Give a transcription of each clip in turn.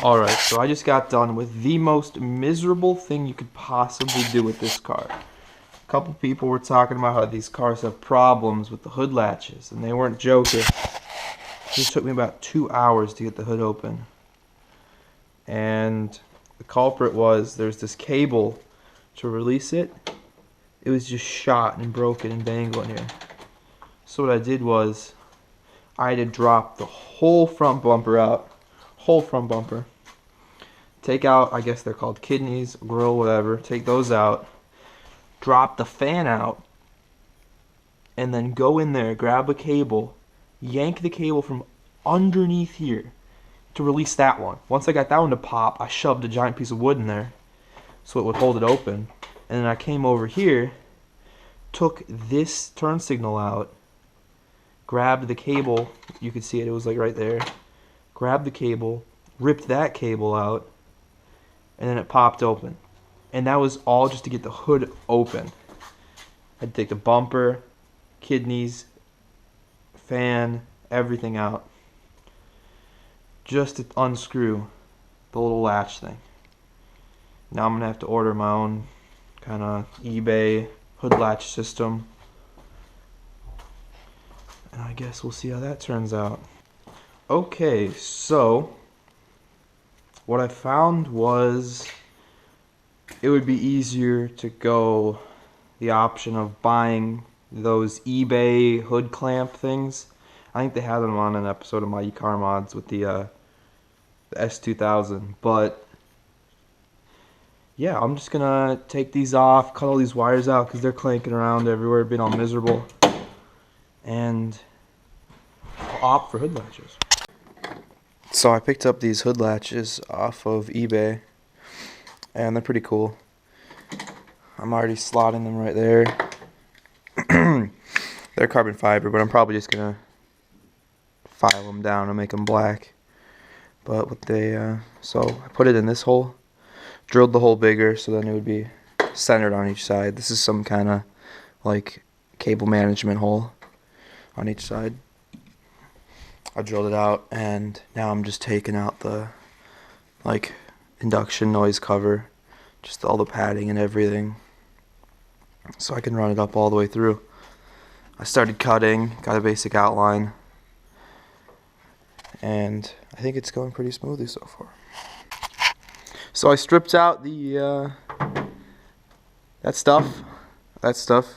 Alright, so I just got done with the most miserable thing you could possibly do with this car. A couple people were talking about how these cars have problems with the hood latches, and they weren't joking. It just took me about 2 hours to get the hood open. And the culprit was, there's this cable to release it. It was just shot and broken and dangling here. So what I did was, I had to drop the whole front bumper out. Whole front bumper. Take out, I guess they're called kidneys, grill, whatever. Take those out. Drop the fan out. And then go in there, grab a cable, yank the cable from underneath here to release that one. Once I got that one to pop, I shoved a giant piece of wood in there so it would hold it open. And then I came over here, took this turn signal out, grabbed the cable, you could see it, it was like right there. Grabbed the cable, ripped that cable out, and then it popped open. And that was all just to get the hood open. I had to take the bumper, kidneys, fan, everything out, just to unscrew the little latch thing. Now I'm going to have to order my own kind of eBay hood latch system. And I guess we'll see how that turns out. Okay, so what I found was it would be easier to go the option of buying those eBay hood clamp things. I think they had them on an episode of my car mods with the S2000, but yeah, I'm just gonna take these off, cut all these wires out because they're clanking around everywhere, being all miserable, and opt for hood latches. So I picked up these hood latches off of eBay, and they're pretty cool. I'm already slotting them right there. They're carbon fiber, but I'm probably just gonna file them down and make them black. But what they so I put it in this hole, drilled the hole bigger so then it would be centered on each side. This is some kind of like cable management hole on each side. I drilled it out, and now I'm just taking out the like induction noise cover, just all the padding and everything, so I can run it up all the way through. I started cutting, got a basic outline, and I think it's going pretty smoothly so far. So I stripped out the that stuff,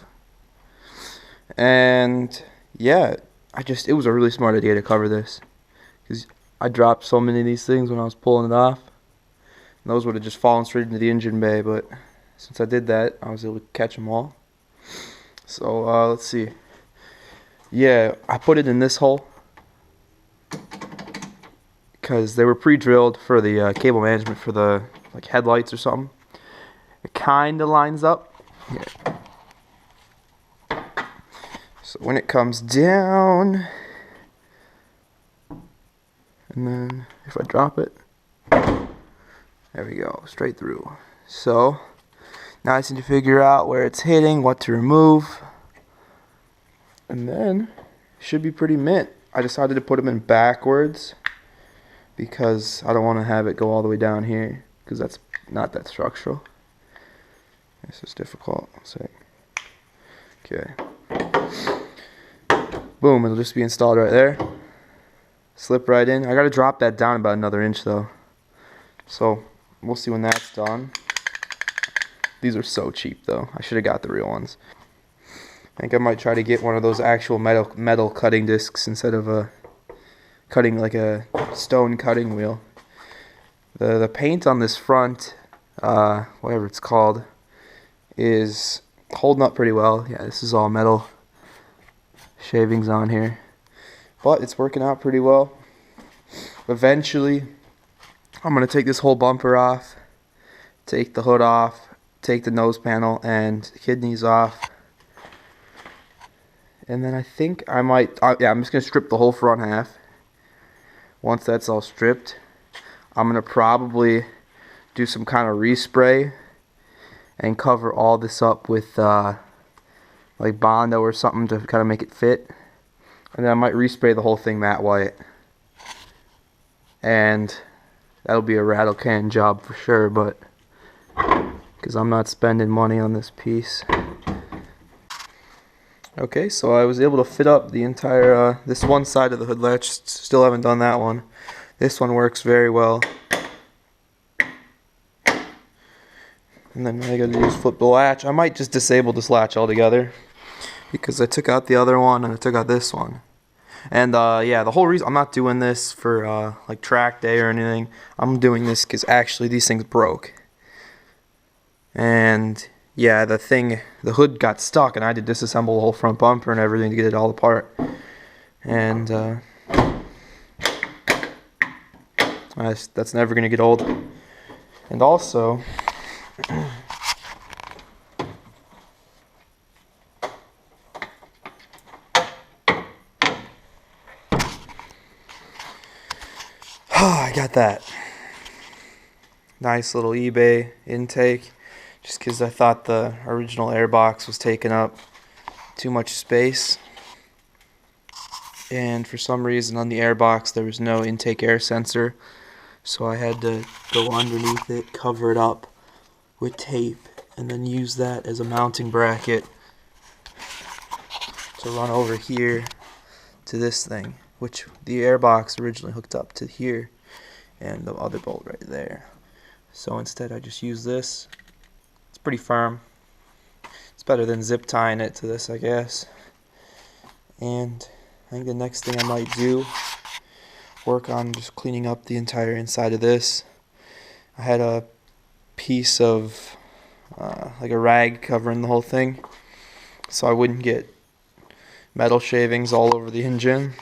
and yeah, it was a really smart idea to cover this, because I dropped so many of these things when I was pulling it off, and those would have just fallen straight into the engine bay, but since I did that, I was able to catch them all. So let's see. Yeah, I put it in this hole because they were pre-drilled for the cable management for the like headlights or something. It kind of lines up. Yeah. So when it comes down, and then if I drop it, there we go, straight through. So now I just need to figure out where it's hitting, what to remove, and then it should be pretty mint. I decided to put them in backwards because I don't want to have it go all the way down here, because that's not that structural. This is difficult. Let's see. Okay. Boom, it'll just be installed right there. Slip right in. I gotta drop that down about another inch though. So we'll see when that's done. These are so cheap though. I should have got the real ones. I think I might try to get one of those actual metal cutting discs instead of cutting like a stone cutting wheel. The paint on this front, whatever it's called, is holding up pretty well. Yeah, this is all metal shavings on here, but it's working out pretty well. Eventually I'm gonna take this whole bumper off, take the hood off, take the nose panel and the kidneys off, and then I think I might yeah, I'm just gonna strip the whole front half. Once that's all stripped, I'm gonna probably do some kind of respray and cover all this up with like Bondo or something to kind of make it fit, and then I might respray the whole thing matte white, and that'll be a rattle can job for sure, but because I'm not spending money on this piece. Okay, so I was able to fit up the entire, this one side of the hood latch. Still haven't done that one. This one works very well. And then I gotta just flip the latch. I might just disable this latch altogether, because I took out the other one and I took out this one. And yeah, the whole reason I'm not doing this for like track day or anything, I'm doing this because actually these things broke. And yeah, the hood got stuck, and I had to disassemble the whole front bumper and everything to get it all apart. And that's never gonna get old. And also, I got that nice little eBay intake, just because I thought the original airbox was taking up too much space, and for some reason on the airbox there was no intake air sensor, so I had to go underneath it, cover it up with tape, and then use that as a mounting bracket to run over here to this thing, which the airbox originally hooked up to here, and the other bolt right there. So instead I just use this. It's pretty firm. It's better than zip tying it to this, I guess. And I think the next thing I might do, work on just cleaning up the entire inside of this. I had a piece of like a rag covering the whole thing, so I wouldn't get metal shavings all over the engine.